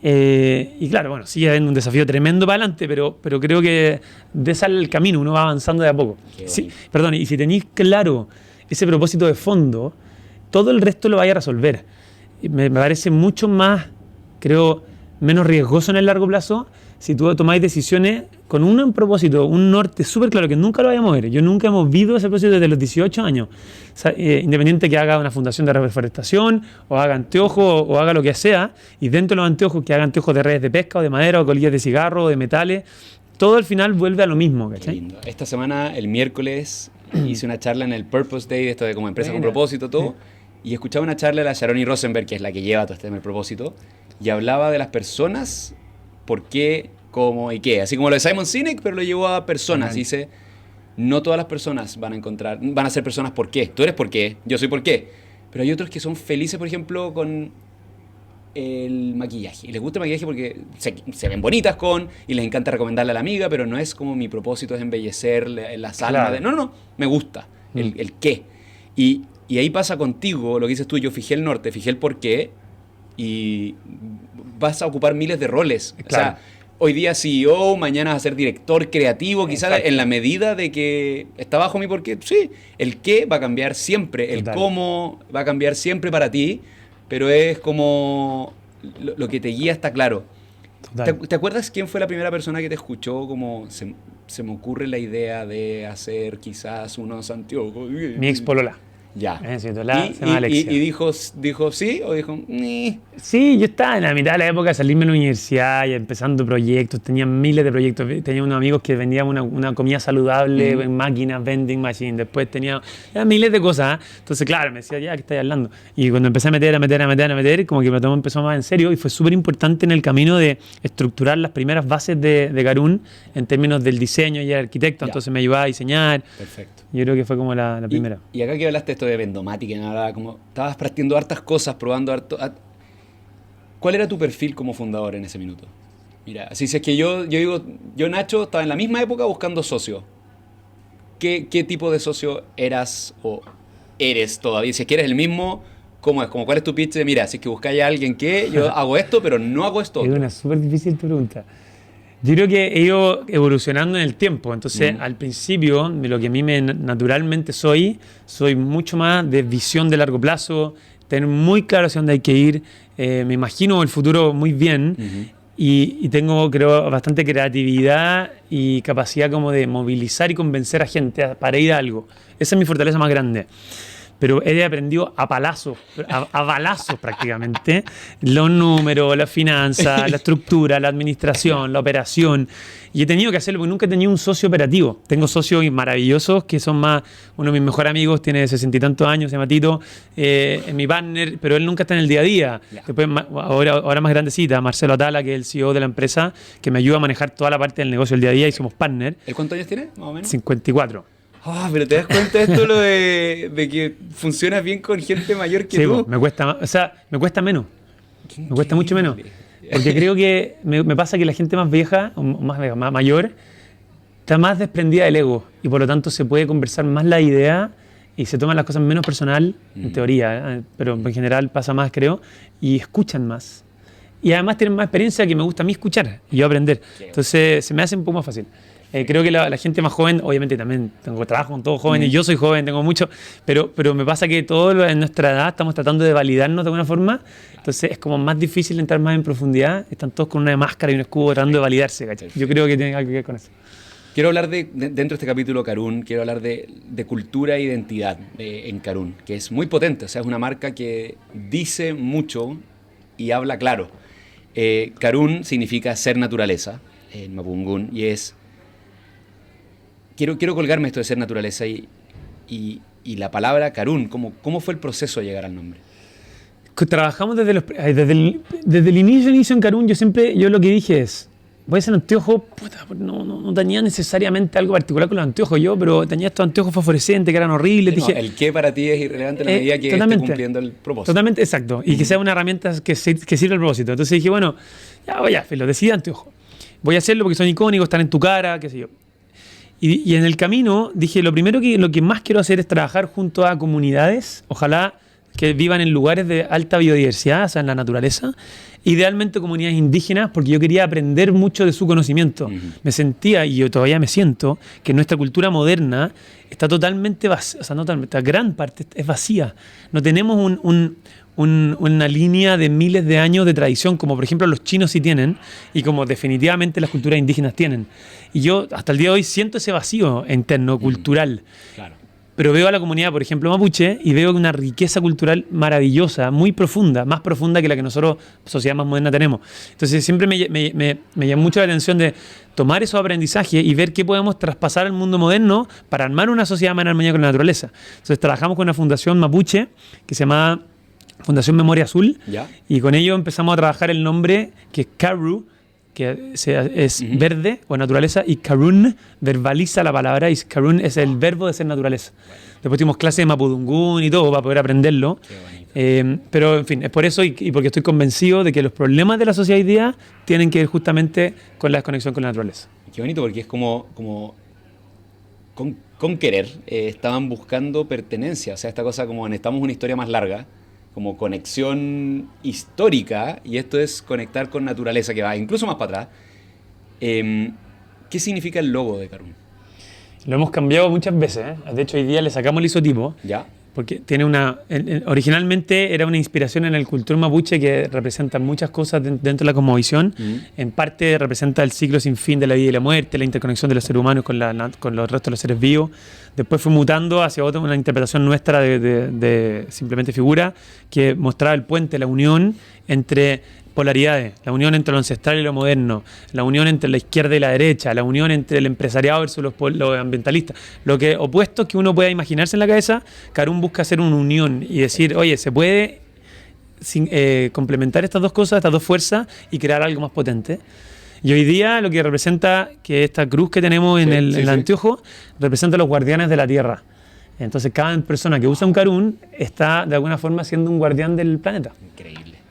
Y claro, bueno, sigue habiendo un desafío tremendo para adelante, pero creo que de ese el camino, uno va avanzando de a poco. Sí, perdón, y si tenéis claro ese propósito de fondo, todo el resto lo vais a resolver. Me parece mucho más, creo, menos riesgoso en el largo plazo si tú tomáis decisiones con un propósito, un norte súper claro que nunca lo vaya a mover. Yo nunca he movido ese propósito desde los 18 años. O sea, independiente que haga una fundación de reforestación, o haga anteojos, o haga lo que sea, y dentro de los anteojos, que haga anteojos de redes de pesca, o de madera, o colillas de cigarro, o de metales, todo al final vuelve a lo mismo, ¿cachai? Qué lindo. Esta semana, el miércoles, hice una charla en el Purpose Day, esto de como empresa con propósito, todo, y escuchaba una charla de la Sharoni Rosenberg, que es la que lleva todo este tema del propósito, y hablaba de las personas, por qué, cómo y qué. Así como lo de Simon Sinek, pero lo llevó a personas. Dice, no todas las personas van a ser personas por qué. Tú eres por qué, yo soy por qué. Pero hay otros que son felices, por ejemplo, con el maquillaje. Y les gusta el maquillaje porque se ven bonitas y les encanta recomendarle a la amiga, pero no es como mi propósito es embellecer la sala. Claro. No, me gusta el qué. Y ahí pasa contigo, lo que dices tú, yo fijé el norte, fijé el por qué, y vas a ocupar miles de roles. Claro. O sea, hoy día CEO, mañana vas a ser director creativo, quizás en la medida de que está bajo mi porqué. Sí, el qué va a cambiar siempre, el cómo va a cambiar siempre para ti, pero es como lo que te guía está claro. ¿Te acuerdas quién fue la primera persona que te escuchó? Como se me ocurre la idea de hacer quizás unos anteojos. Mi ex polola. Ya. Se llama Alexia. Y dijo sí o dijo ni? Sí, yo estaba en la mitad de la época de salirme de la universidad y empezando proyectos, tenía miles de proyectos, tenía unos amigos que vendían una comida saludable en máquinas, vending machine, después tenía miles de cosas, entonces claro, me decía, ya, ¿qué estáis hablando? Y cuando empecé a meter, como que me tomó empezó más en serio y fue súper importante en el camino de estructurar las primeras bases de Karun en términos del diseño y el arquitecto, entonces me ayudaba a diseñar. Perfecto. Yo creo que fue como la primera. Y acá que hablaste esto de Vendomática, nada, como estabas practicando hartas cosas, probando harto. ¿Cuál era tu perfil como fundador en ese minuto? Mira, así es que yo digo, yo Nacho estaba en la misma época buscando socio. ¿Qué tipo de socio eras o eres todavía? Si es que eres el mismo, ¿cómo es? Como, ¿cuál es tu pitch de, mira, si es que buscáis a alguien que yo hago esto, pero no hago esto? Es una súper difícil tu pregunta. Yo creo que he ido evolucionando en el tiempo. Entonces, al principio, de lo que a mí naturalmente soy mucho más de visión de largo plazo, tener muy claro hacia dónde hay que ir. Me imagino el futuro muy bien y tengo, creo, bastante creatividad y capacidad como de movilizar y convencer a gente para ir a algo. Esa es mi fortaleza más grande. Pero he aprendido a balazos prácticamente, los números, las finanzas, la estructura, la administración, la operación. Y he tenido que hacerlo porque nunca he tenido un socio operativo. Tengo socios maravillosos que son más, uno de mis mejores amigos tiene 60 y tantos años, se llama Tito, es mi partner, pero él nunca está en el día a día. Después, ahora más grandecita, Marcelo Atala, que es el CEO de la empresa, que me ayuda a manejar toda la parte del negocio del día a día y somos partner. ¿El cuántos años tiene, más o menos? 54. Pero te das cuenta de esto, lo de que funcionas bien con gente mayor que tú. Sí, me cuesta menos. Me cuesta mucho menos. Porque creo que me pasa que la gente más vieja, o más mayor, está más desprendida del ego. Y por lo tanto se puede conversar más la idea y se toman las cosas menos personal, en teoría, pero en general pasa más, creo, y escuchan más. Y además tienen más experiencia que me gusta a mí escuchar y yo aprender. Entonces se me hace un poco más fácil. Creo que la gente más joven, obviamente también trabajo con todos jóvenes, yo soy joven, tengo mucho, pero me pasa que todos en nuestra edad estamos tratando de validarnos de alguna forma, entonces es como más difícil entrar más en profundidad, están todos con una máscara y un escudo tratando de validarse, ¿cachai? Yo creo que tiene algo que ver con eso. Quiero hablar dentro de este capítulo Karun, quiero hablar de cultura e identidad en Karun, que es muy potente, o sea, es una marca que dice mucho y habla claro. Karun significa ser naturaleza en Mapudungun y es... Quiero colgarme esto de ser naturaleza y la palabra Karun, ¿cómo fue el proceso de llegar al nombre? Trabajamos desde el inicio en Karun, yo lo que dije es, voy a hacer anteojos, no tenía necesariamente algo particular con los anteojos pero tenía estos anteojos fosforescentes que eran horribles. Sí, el qué para ti es irrelevante en la medida que esté cumpliendo el propósito. Totalmente, exacto, y que sea una herramienta que sirva al propósito. Entonces dije, bueno, lo decidí anteojos. Voy a hacerlo porque son icónicos, están en tu cara, qué sé yo. Y en el camino dije, lo que más quiero hacer es trabajar junto a comunidades, ojalá que vivan en lugares de alta biodiversidad, o sea, en la naturaleza, idealmente comunidades indígenas, porque yo quería aprender mucho de su conocimiento. Me sentía, y yo todavía me siento, que nuestra cultura moderna está totalmente vacía, o sea, no totalmente, gran parte es vacía. No tenemos una línea de miles de años de tradición, como por ejemplo los chinos sí tienen, y como definitivamente las culturas indígenas tienen. Y yo hasta el día de hoy siento ese vacío interno, cultural. Claro. Pero veo a la comunidad, por ejemplo, mapuche, y veo una riqueza cultural maravillosa, muy profunda, más profunda que la que nosotros, sociedad más moderna, tenemos. Entonces siempre me llama mucho la atención de tomar esos aprendizajes y ver qué podemos traspasar al mundo moderno para armar una sociedad más en armonía con la naturaleza. Entonces trabajamos con una fundación mapuche que se llama Fundación Memoria Azul, y con ello empezamos a trabajar el nombre que es Karu, que es verde o naturaleza, y Karun verbaliza la palabra, y Karun es el verbo de ser naturaleza. Después tuvimos clases de Mapudungun y todo para poder aprenderlo. Pero en fin, es por eso y porque estoy convencido de que los problemas de la sociedad hoy día tienen que ver justamente con la desconexión con la naturaleza. Qué bonito, porque es como con querer estaban buscando pertenencia, o sea, esta cosa como necesitamos una historia más larga, como conexión histórica, y esto es conectar con naturaleza, que va incluso más para atrás. ¿Qué significa el logo de Karun? Lo hemos cambiado muchas veces, ¿eh? De hecho, hoy día le sacamos el isotipo. ¿Ya? porque tiene originalmente era una inspiración en la cultura mapuche que representa muchas cosas dentro de la cosmovisión. En parte representa el ciclo sin fin de la vida y la muerte, la interconexión de los seres humanos con los restos de los seres vivos. Después fue mutando hacia una interpretación nuestra de simplemente figura que mostraba el puente, la unión entre polaridades, la unión entre lo ancestral y lo moderno, la unión entre la izquierda y la derecha, la unión entre el empresariado versus los ambientalistas, lo que opuestos que uno pueda imaginarse en la cabeza. Karun busca hacer una unión y decir, oye, se puede complementar estas dos cosas, estas dos fuerzas y crear algo más potente. Y hoy día lo que representa, que esta cruz que tenemos en el anteojo, representa a los guardianes de la tierra. Entonces cada persona que usa un Karun está de alguna forma siendo un guardián del planeta. Increíble.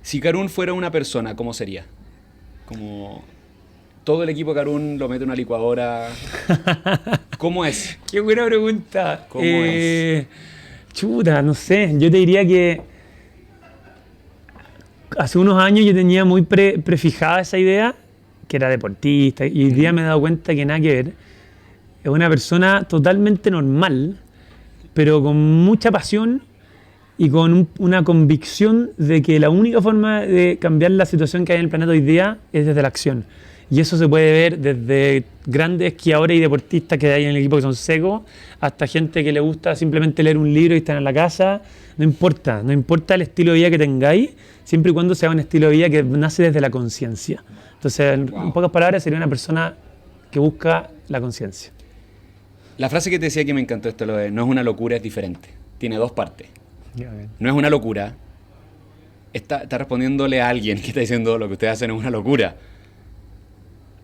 Si Karun fuera una persona, ¿cómo sería? Como todo el equipo Karun lo mete en una licuadora. ¿Cómo es? Qué buena pregunta. ¿Cómo es? Chuta, no sé. Yo te diría que hace unos años yo tenía muy prefijada esa idea, que era deportista, y hoy día me he dado cuenta que nada que ver. Es una persona totalmente normal, pero con mucha pasión y con una convicción de que la única forma de cambiar la situación que hay en el planeta hoy día es desde la acción. Y eso se puede ver desde grandes esquiadores y deportistas que hay en el equipo que son secos, hasta gente que le gusta simplemente leer un libro y estar en la casa. No importa el estilo de vida que tengáis, siempre y cuando sea un estilo de vida que nace desde la conciencia. Entonces, en pocas palabras, sería una persona que busca la conciencia. La frase que te decía que me encantó esto, lo de no es una locura, es diferente. Tiene dos partes. No es una locura. Está respondiéndole a alguien que está diciendo lo que ustedes hacen es una locura.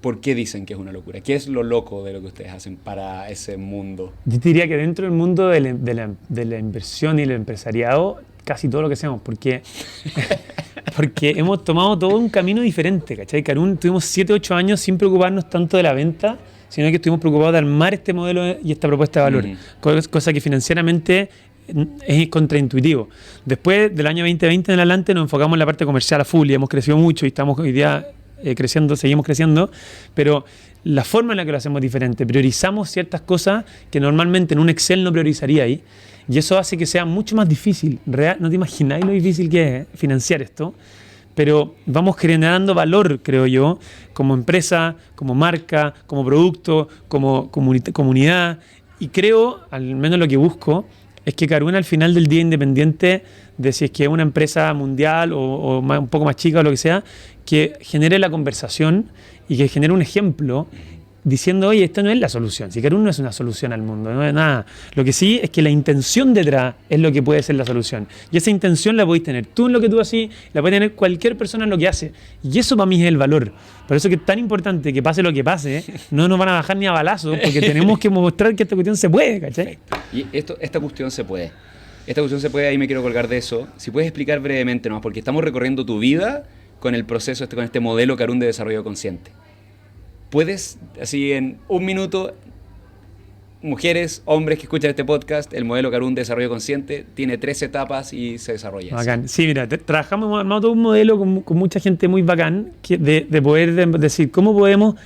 ¿Por qué dicen que es una locura? ¿Qué es lo loco de lo que ustedes hacen para ese mundo? Yo te diría que dentro del mundo de la inversión y el empresariado, casi todo lo que hacemos, porque hemos tomado todo un camino diferente, ¿cachai? Karun, tuvimos 7, 8 años sin preocuparnos tanto de la venta, sino que estuvimos preocupados de armar este modelo y esta propuesta de valor, cosa que financieramente es contraintuitivo. Después del año 2020 en adelante nos enfocamos en la parte comercial a full y hemos crecido mucho y estamos hoy día creciendo, seguimos creciendo, pero la forma en la que lo hacemos es diferente. Priorizamos ciertas cosas que normalmente en un Excel no priorizaría ahí, y eso hace que sea mucho más difícil. No te imagináis lo difícil que es financiar esto, pero vamos generando valor, creo yo, como empresa, como marca, como producto, como comunidad, y creo, al menos lo que busco, es que Karun al final del día, independiente de si es que es una empresa mundial o un poco más chica o lo que sea, que genere la conversación y que genere un ejemplo diciendo, oye, esta no es la solución. Si Karun no es una solución al mundo, no es nada. Lo que sí es que la intención detrás es lo que puede ser la solución. Y esa intención la podéis tener tú en lo que tú haces, la puede tener cualquier persona en lo que hace. Y eso para mí es el valor. Por eso que es tan importante que pase lo que pase, no nos van a bajar ni a balazos, porque tenemos que mostrar que esta cuestión se puede, ¿cachai? Y esta cuestión se puede. Esta cuestión se puede, ahí me quiero colgar de eso. Si puedes explicar brevemente nomás, porque estamos recorriendo tu vida con el proceso, con este modelo Karun de desarrollo consciente. ¿Puedes, así en un minuto, mujeres, hombres que escuchan este podcast, el modelo Karun de desarrollo consciente tiene 3 etapas y se desarrolla? Bacán. Sí, mira, trabajamos, hemos armado todo un modelo con mucha gente muy bacán de poder decir cómo podemos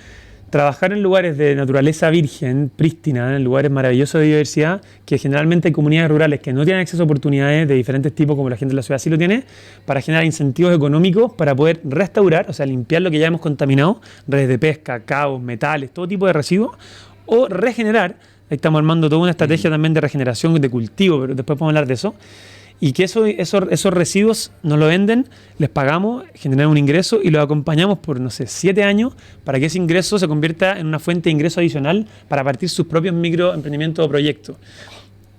trabajar en lugares de naturaleza virgen, prístina, en lugares maravillosos de biodiversidad, que generalmente hay comunidades rurales que no tienen acceso a oportunidades de diferentes tipos, como la gente de la ciudad sí lo tiene, para generar incentivos económicos para poder restaurar, o sea, limpiar lo que ya hemos contaminado, redes de pesca, cabos, metales, todo tipo de residuos, o regenerar. Ahí estamos armando toda una estrategia también de regeneración de cultivo, pero después podemos hablar de eso. Y que esos residuos nos lo venden, les pagamos, generan un ingreso y los acompañamos por, 7 años para que ese ingreso se convierta en una fuente de ingreso adicional para partir sus propios microemprendimientos o proyectos.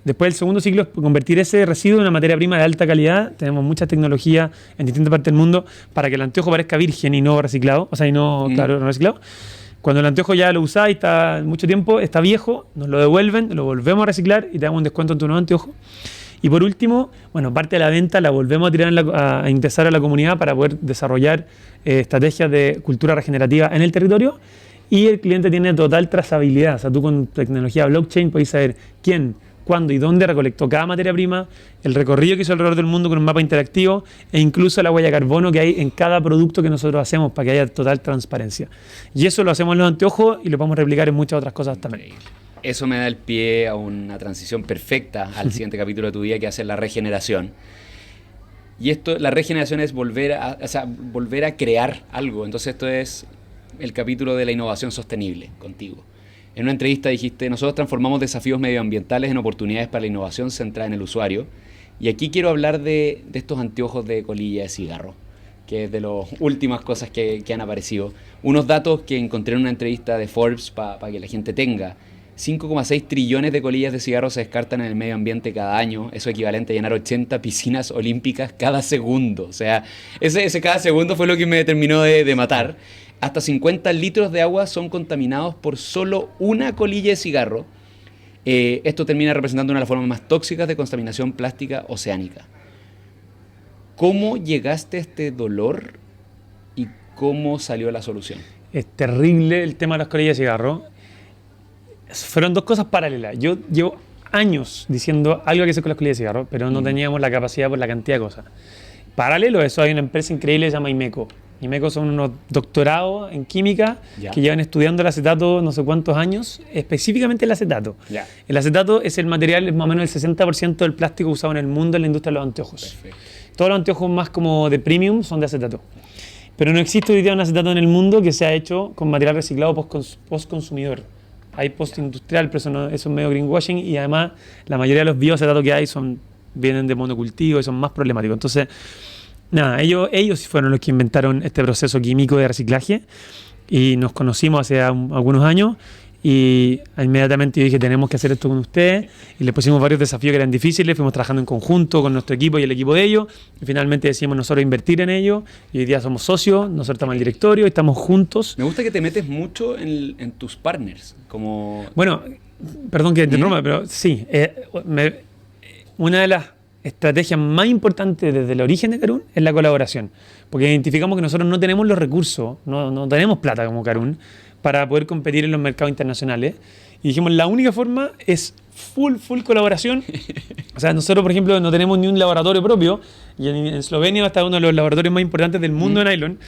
Después del segundo ciclo es convertir ese residuo en una materia prima de alta calidad. Tenemos mucha tecnología en distintas partes del mundo para que el anteojo parezca virgen y no reciclado, o sea, no reciclado. Cuando el anteojo ya lo usás y está mucho tiempo, está viejo, nos lo devuelven, lo volvemos a reciclar y te damos un descuento en tu nuevo anteojo. Y por último, parte de la venta la volvemos a tirar a ingresar a la comunidad para poder desarrollar estrategias de cultura regenerativa en el territorio, y el cliente tiene total trazabilidad. O sea, tú con tecnología blockchain podés saber quién, cuándo y dónde recolectó cada materia prima, el recorrido que hizo alrededor del mundo con un mapa interactivo e incluso la huella de carbono que hay en cada producto que nosotros hacemos para que haya total transparencia. Y eso lo hacemos en los anteojos y lo podemos replicar en muchas otras cosas también. eso me da el pie a una transición perfecta al siguiente capítulo de tu vida, que hace la regeneración. Y esto, la regeneración es volver a crear algo. Entonces esto es el capítulo de la innovación sostenible contigo. En una entrevista dijiste: nosotros transformamos desafíos medioambientales en oportunidades para la innovación centrada en el usuario. Y aquí quiero hablar de estos anteojos de colilla de cigarro, que es de las últimas cosas que han aparecido. Unos datos que encontré en una entrevista de Forbes para que la gente tenga. 5,6 trillones de colillas de cigarro se descartan en el medio ambiente cada año. Eso equivalente a llenar 80 piscinas olímpicas cada segundo. O sea, ese cada segundo fue lo que me terminó de matar. Hasta 50 litros de agua son contaminados por solo una colilla de cigarro. Esto termina representando una de las formas más tóxicas de contaminación plástica oceánica. ¿Cómo llegaste a este dolor y cómo salió la solución? Es terrible el tema de las colillas de cigarro. Fueron dos cosas paralelas. Yo llevo años diciendo algo que hacer con las colillas de cigarro, pero no teníamos la capacidad por la cantidad de cosas. Paralelo a eso hay una empresa increíble que se llama Imeco. Imeco son unos doctorados en química que llevan estudiando el acetato no sé cuántos años, específicamente el acetato. El acetato es el material, es más o menos el 60% del plástico usado en el mundo en la industria de los anteojos. Perfecto. Todos los anteojos más como de premium son de acetato. Pero no existe hoy día un acetato en el mundo que sea hecho con material reciclado post-consumidor. Hay post-industrial, pero eso es medio greenwashing, y además la mayoría de los bioacetatos que hay vienen de monocultivo y son más problemáticos. Entonces, nada, ellos fueron los que inventaron este proceso químico de reciclaje y nos conocimos hace algunos años y inmediatamente yo dije: tenemos que hacer esto con ustedes, y les pusimos varios desafíos que eran difíciles, fuimos trabajando en conjunto con nuestro equipo y el equipo de ellos, y finalmente decidimos nosotros invertir en ellos, y hoy día somos socios, nosotros estamos en el directorio y estamos juntos. Me gusta que te metes mucho en tus partners, como... Bueno, perdón que te interrumpa, pero sí, una de las estrategias más importantes desde el origen de Karun es la colaboración, porque identificamos que nosotros no tenemos los recursos, no tenemos plata como Karun para poder competir en los mercados internacionales, y dijimos: la única forma es full colaboración. O sea, nosotros, por ejemplo, no tenemos ni un laboratorio propio, y en Eslovenia está uno de los laboratorios más importantes del mundo de nylon.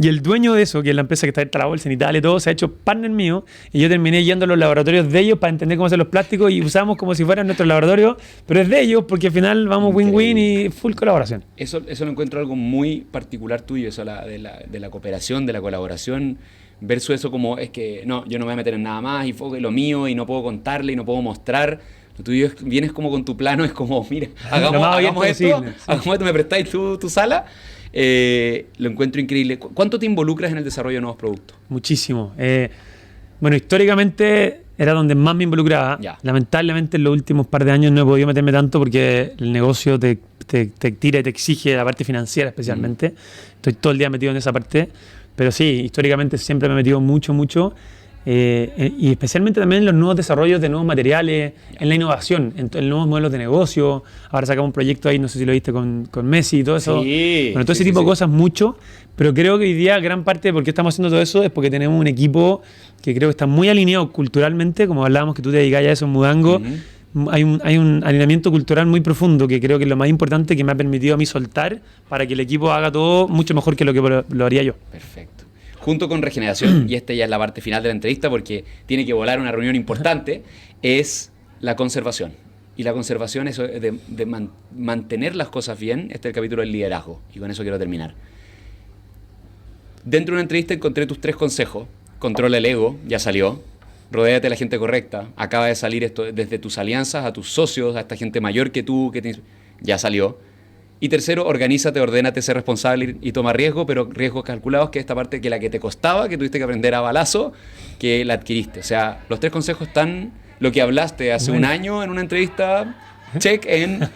Y el dueño de eso, que es la empresa que está en la bolsa en Italia y todo, se ha hecho partner mío, y yo terminé yendo a los laboratorios de ellos para entender cómo hacer los plásticos, y usamos como si fueran nuestro laboratorio, pero es de ellos porque al final vamos win-win y full colaboración. Eso lo encuentro algo muy particular tuyo, eso de la cooperación, de la colaboración, versus eso como es que no, yo no me voy a meter en nada más y fue lo mío y no puedo contarle y no puedo mostrar. Lo tuyo vienes como con tu plano, es como: mira, hagamos esto, me prestáis tu sala. Lo encuentro increíble. ¿Cuánto te involucras en el desarrollo de nuevos productos? Muchísimo. Bueno, históricamente era donde más me involucraba. Lamentablemente en los últimos par de años no he podido meterme tanto porque el negocio te tira y te exige la parte financiera especialmente. Estoy todo el día metido en esa parte. Pero sí, históricamente siempre me he metido mucho. Y especialmente también en los nuevos desarrollos de nuevos materiales, en la innovación, en nuevos modelos de negocio. Ahora sacamos un proyecto ahí, no sé si lo viste, con Messi y todo eso. Bueno, todo ese tipo de cosas, mucho. Pero creo que hoy día gran parte de por qué estamos haciendo todo eso es porque tenemos un equipo que creo que está muy alineado culturalmente, como hablábamos que tú te dedicas a eso en Mudango. Hay un alineamiento cultural muy profundo que creo que es lo más importante, que me ha permitido a mí soltar para que el equipo haga todo mucho mejor que lo que lo haría yo. Perfecto. Junto con regeneración, y esta ya es la parte final de la entrevista porque tiene que volar una reunión importante, es la conservación. Y la conservación es de mantener las cosas bien. Este es el capítulo del liderazgo, y con eso quiero terminar. Dentro de una entrevista encontré tus 3 consejos. Controla el ego, ya salió. Rodéate de la gente correcta. Acaba de salir esto desde tus alianzas a tus socios, a esta gente mayor que tú, ya salió. Y tercero, organízate, ordénate, sé responsable y toma riesgo, pero riesgos calculados, que es esta parte que la que te costaba, que tuviste que aprender a balazo, que la adquiriste. O sea, los 3 consejos están, lo que hablaste hace un año en una entrevista, check en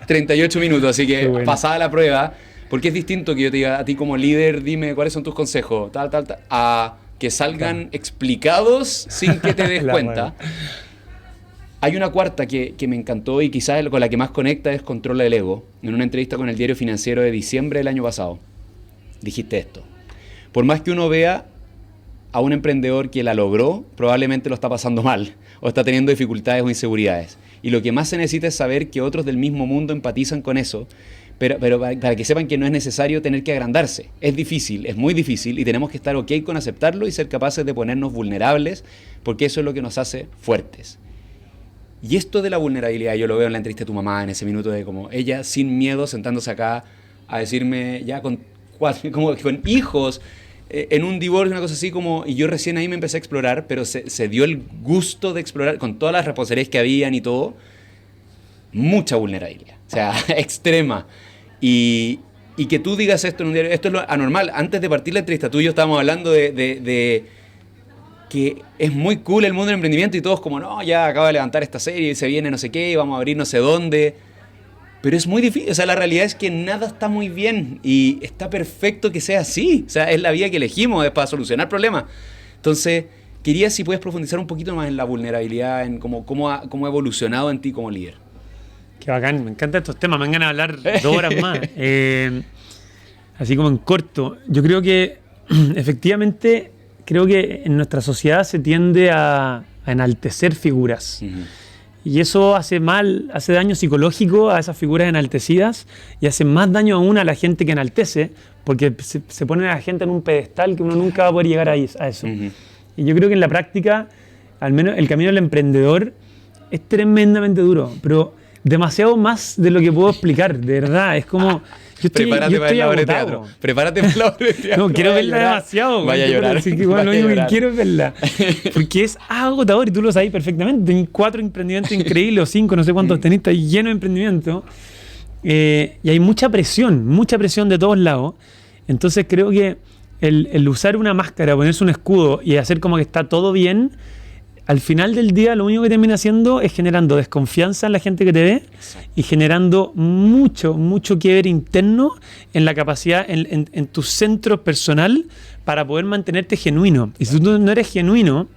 38 minutos. Así que pasada la prueba, porque es distinto que yo te diga a ti como líder: dime cuáles son tus consejos, tal, a que salgan explicados sin que te des cuenta. Hay una cuarta que me encantó y quizás con la que más conecta es Controla el ego. En una entrevista con el Diario Financiero de diciembre del año pasado, dijiste esto: por más que uno vea a un emprendedor que la logró, probablemente lo está pasando mal o está teniendo dificultades o inseguridades. Y lo que más se necesita es saber que otros del mismo mundo empatizan con eso, Pero para que sepan que no es necesario tener que agrandarse. Es difícil, es muy difícil y tenemos que estar ok con aceptarlo y ser capaces de ponernos vulnerables porque eso es lo que nos hace fuertes. Y esto de la vulnerabilidad, yo lo veo en la entrevista de tu mamá, en ese minuto de como ella sin miedo sentándose acá a decirme ya como con hijos, en un divorcio, una cosa así como, y yo recién ahí me empecé a explorar, pero se dio el gusto de explorar con todas las responsabilidades que habían y todo, mucha vulnerabilidad, o sea, extrema. Y que tú digas esto en un diario, esto es lo anormal. Antes de partir la entrevista, tú y yo estábamos hablando de que es muy cool el mundo del emprendimiento y todos como, no, ya acaba de levantar esta serie y se viene no sé qué, y vamos a abrir no sé dónde. Pero es muy difícil, o sea, la realidad es que nada está muy bien y está perfecto que sea así. O sea, es la vía que elegimos, es para solucionar problemas. Entonces, quería si puedes profundizar un poquito más en la vulnerabilidad, en cómo ha evolucionado en ti como líder. Qué bacán, me encantan estos temas, me van ganas de hablar 2 horas más. Así como en corto, yo creo que efectivamente, creo que en nuestra sociedad se tiende a enaltecer figuras. Uh-huh. Y eso hace daño psicológico a esas figuras enaltecidas y hace más daño aún a la gente que enaltece, porque se pone a la gente en un pedestal que uno nunca va a poder llegar a eso. Uh-huh. Y yo creo que en la práctica, al menos el camino del emprendedor es tremendamente duro, pero demasiado más de lo que puedo explicar, de verdad. Es como... Prepárate para la obra de teatro. Prepárate para la obra de teatro. No, quiero verla demasiado. Vaya a llorar. Así que igual lo único que quiero es verla. Porque es agotador y tú lo sabes perfectamente. Tenés 4 emprendimientos increíbles o 5, no sé cuántos tenés, está lleno de emprendimientos. Y hay mucha presión de todos lados. Entonces creo que el usar una máscara, ponerse un escudo y hacer como que está todo bien, al final del día lo único que termina haciendo es generando desconfianza en la gente que te ve. Exacto. Y generando mucho quiebre interno en la capacidad, en tu centro personal para poder mantenerte genuino. Y si tú no eres genuino,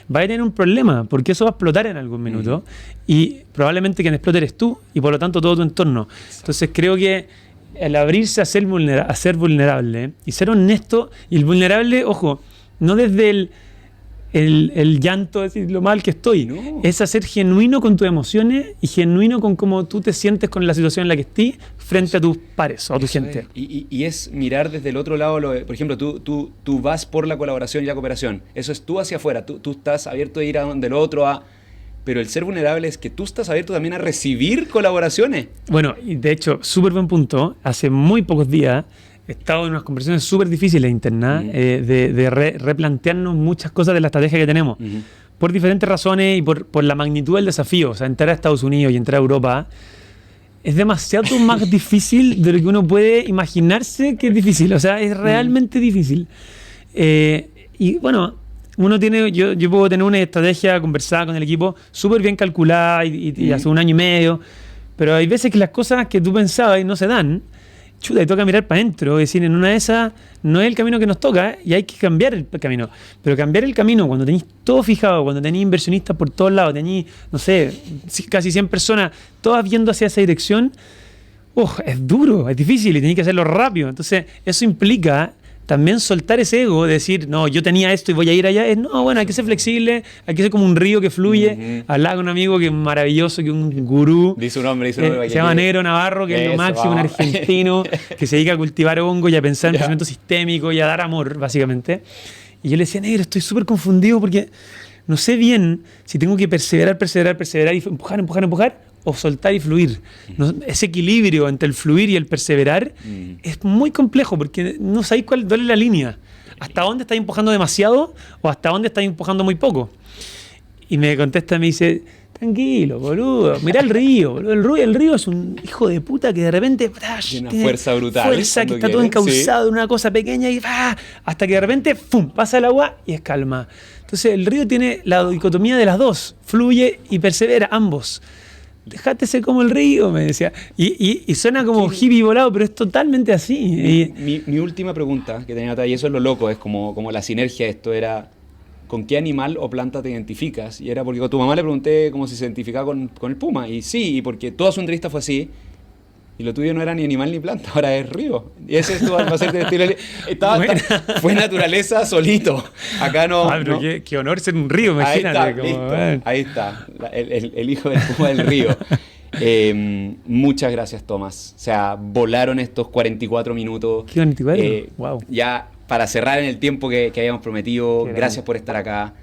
vas a tener un problema, porque eso va a explotar en algún minuto. Uh-huh. Y probablemente quien explote eres tú y por lo tanto todo tu entorno. Exacto. Entonces creo que el abrirse a ser vulnerable y ser honesto, y el vulnerable, ojo, no desde el llanto, decir lo mal que estoy, no. Es hacer genuino con tus emociones y genuino con cómo tú te sientes con la situación en la que estés frente a tus pares o a tu gente. Y es mirar desde el otro lado, por ejemplo, tú vas por la colaboración y la cooperación, eso es tú hacia afuera, tú estás abierto a ir a donde el otro, pero el ser vulnerable es que tú estás abierto también a recibir colaboraciones. Bueno, y de hecho, súper buen punto, hace muy pocos días he estado en unas conversaciones súper difíciles internas, uh-huh. De replantearnos muchas cosas de la estrategia que tenemos, uh-huh. por diferentes razones y por la magnitud del desafío. O sea, entrar a Estados Unidos y entrar a Europa es demasiado más difícil de lo que uno puede imaginarse que es difícil. O sea, es realmente difícil. Y bueno, yo puedo tener una estrategia conversada con el equipo súper bien calculada y hace 1 año y medio, pero hay veces que las cosas que tú pensabas y no se dan. Chuta, y toca mirar para adentro, decir, en una de esas no es el camino que nos toca, y hay que cambiar el camino. Pero cambiar el camino cuando tenéis todo fijado, cuando tenéis inversionistas por todos lados, tenéis, no sé, casi 100 personas, todas viendo hacia esa dirección, es duro, es difícil y tenéis que hacerlo rápido. Entonces, eso implica también soltar ese ego, decir, no, yo tenía esto y voy a ir allá. No, bueno, hay que ser flexible, hay que ser como un río que fluye. Uh-huh. Hablaba con un amigo que es maravilloso, que es un gurú. Dice un nombre. Se llama Negro Navarro, que es lo máximo, un argentino, que se dedica a cultivar hongo y a pensar en pensamiento sistémico y a dar amor, básicamente. Y yo le decía, Negro, estoy súper confundido porque no sé bien si tengo que perseverar y empujar, o soltar y fluir. Ese equilibrio entre el fluir y el perseverar es muy complejo porque no sabéis cuál es la línea. ¿Hasta dónde estáis empujando demasiado o hasta dónde estáis empujando muy poco? Y me contesta, me dice, tranquilo, boludo, mirá el río, boludo. El río es un hijo de puta que de repente tiene una fuerza brutal. Fuerza que está todo encauzado en una cosa pequeña y hasta que de repente ¡pum! Pasa el agua y es calma. Entonces el río tiene la dicotomía de las dos, fluye y persevera, ambos. Dejate ser como el río, me decía. Y suena como hippie volado, pero es totalmente así. Mi última pregunta que tenía acá, y eso es lo loco, es como la sinergia de esto, era ¿con qué animal o planta te identificas? Y era porque a tu mamá le pregunté como si se identificaba con el puma, y sí, y porque toda su entrevista fue así, y lo tuyo no era ni animal ni planta, ahora es río. Y ese es tu va a ser de estilo. Fue naturaleza solito. Acá no. Pero no. Qué honor ser un río, imagínate. Ahí está, el hijo del puma del río. Muchas gracias, Tomás. O sea, volaron estos 44 minutos. ¿Qué 44? Wow. Ya para cerrar en el tiempo que habíamos prometido, gracias por estar acá.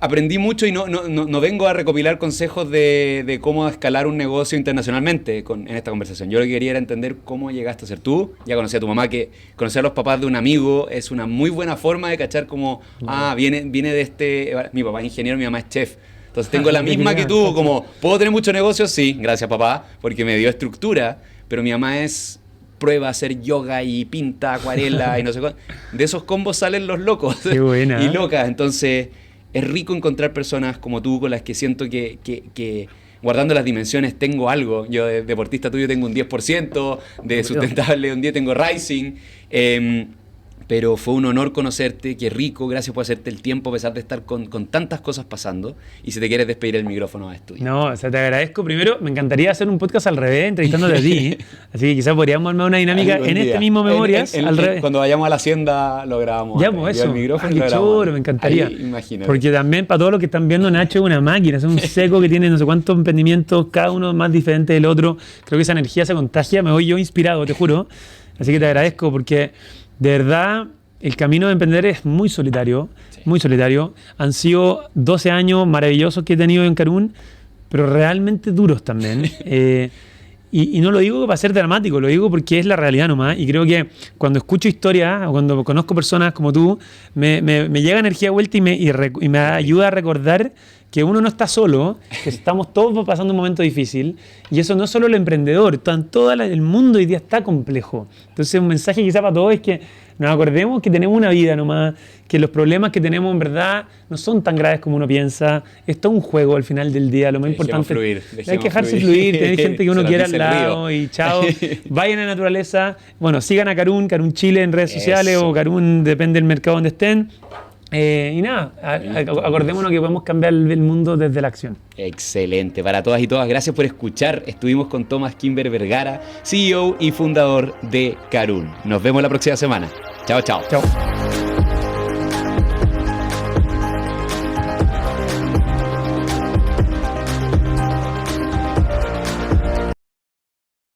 Aprendí mucho y no vengo a recopilar consejos de cómo escalar un negocio internacionalmente en esta conversación. Yo lo que quería era entender cómo llegaste a ser tú. Ya conocí a tu mamá, que conocer a los papás de un amigo es una muy buena forma de cachar como, viene de este... Mi papá es ingeniero, mi mamá es chef. Entonces tengo la misma que tú, como, ¿puedo tener muchos negocios? Sí, gracias papá, porque me dio estructura, pero mi mamá es... prueba a hacer yoga y pinta, acuarela y no sé cuánto. De esos combos salen los locos. Qué buena. Y locas. Entonces, es rico encontrar personas como tú con las que siento que guardando las dimensiones, tengo algo. Yo de deportista tuyo tengo un 10%, de sustentable un 10% tengo Rising. Pero fue un honor conocerte, qué rico, gracias por hacerte el tiempo a pesar de estar con tantas cosas pasando. Y si te quieres despedir el micrófono es tuyo. No, o sea, te agradezco. Primero, me encantaría hacer un podcast al revés, entrevistándote a ti. Así que quizás podríamos armar una dinámica en este mismo Memorias, al revés. Cuando vayamos a la hacienda lo grabamos. Ya, pues eso. El micrófono Qué choro, me encantaría. Imagínate. Porque también para todos los que están viendo, Nacho es una máquina, es un seco que tiene no sé cuántos emprendimientos, cada uno más diferente del otro. Creo que esa energía se contagia, me voy yo inspirado, te juro. Así que te agradezco porque de verdad... El camino de emprender es muy solitario, muy solitario. Han sido 12 años maravillosos que he tenido en Carún, pero realmente duros también. Y no lo digo para ser dramático, lo digo porque es la realidad nomás. Y creo que cuando escucho historias o cuando conozco personas como tú, me llega energía de vuelta y me ayuda a recordar que uno no está solo, que estamos todos pasando un momento difícil. Y eso no es solo el emprendedor, todo el mundo hoy día está complejo. Entonces un mensaje quizá para todos es que nos acordemos que tenemos una vida nomás, que los problemas que tenemos en verdad no son tan graves como uno piensa. Esto es un juego al final del día, lo más importante es hay que dejarse fluir, tener gente que uno quiera al lado y chao. Vayan a la naturaleza, bueno, sigan a Carún Chile en redes sociales o Carún, depende del mercado donde estén. Y nada, acordémonos que podemos cambiar el mundo desde la acción. Excelente, para todas y todas, gracias por escuchar. Estuvimos con Tomás Kimber Vergara, CEO y fundador de Carún. Nos vemos la próxima semana. Chao, chao. Chao.